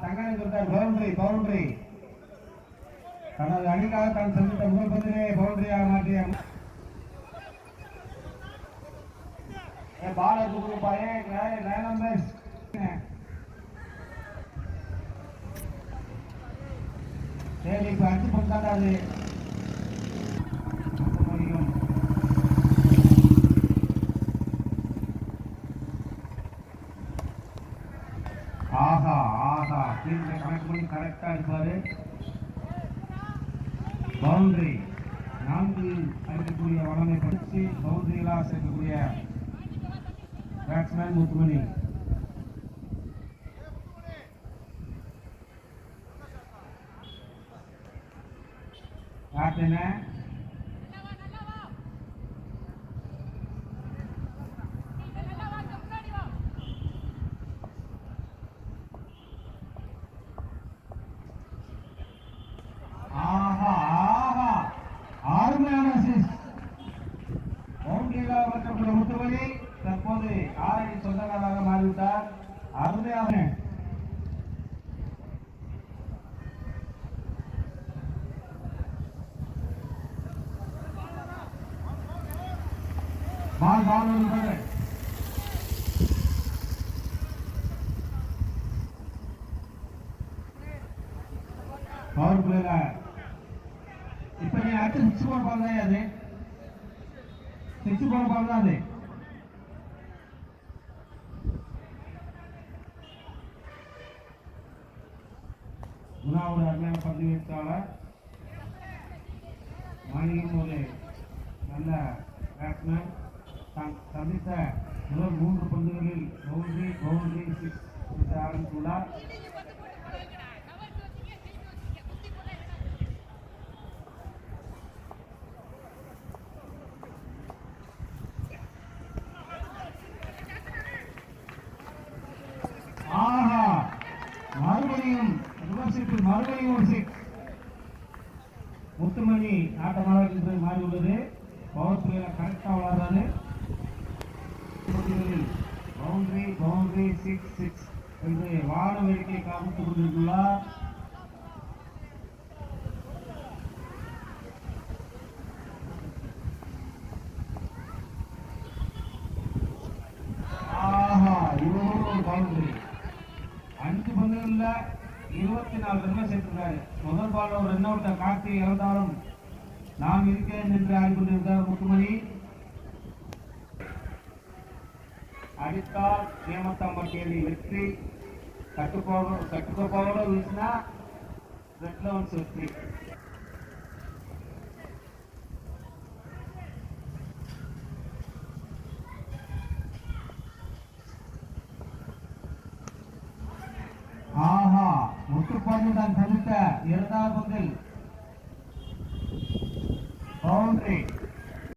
தங்கனை கொடுத்தார் பவுண்டரி தனது அணிக்காக தான் சந்தித்த முதல் பந்திலே பவுண்டரியாக மாற்றிய பாலர் குரூப்பாயே 9 நம்பர்ஸ் சரி இப்ப 5 பந்தாடாது ஆஹா கணக்கு பண்ணி கரெக்டா இருப்பாரு பவுண்டரி 4 அடிக்கக்கூடிய வளமை படித்து பவுண்டரியெல்லாம் சேர்க்கக்கூடிய பேட்ஸ்மேன் முத்துமணி கேப்டன முத்துமணி தற்போது 6 அடி சொந்தக்காரராக மாறிவிட்டார். அருமையாக பவர் பிளேல இப்ப நீ அடுத்து 6 போன பால் தான் அது 6 போன பால் தான் அது மூணாவது அருமையான பந்து வீச்சாளர் மாநிலம் ஒரு நல்ல பேட்ஸ்மேன் சந்தித்த முதல் 3 பந்துகளில் பவுண்டரி 6 ஆரம்பித்துள்ளார். மறுபடியும் ஒரு 6 முத்துமணி ஆட்டமாக மாறியுள்ளது. பவர் பிளேல கரெக்டா வளர்றாரு. பவுண்டரி 6 என்று வான வேடிக்கை காமித்துக் கொண்டிருக்கிறார். பவுண்டரி 5 பந்துகள்ல 24 ரன்கள் சேர்த்திருக்காரு. முதல் பால் ஒரு ரன் அவுட் கார்த்தி இறந்தாலும் நான் இருக்கிறேன் என்று ஆடிக்கொண்டிருந்தார் முத்துமணி. அடித்தால் நேமத்தாம்பட்டியலி வெற்றி. கட்டுக்கோப்பாவோட வீசினா ரெட் லெவன்ஸ் வெற்றி. முத்துப்பாண்டியன் தவிர்த்த 2வது பந்தில் பவுண்டரி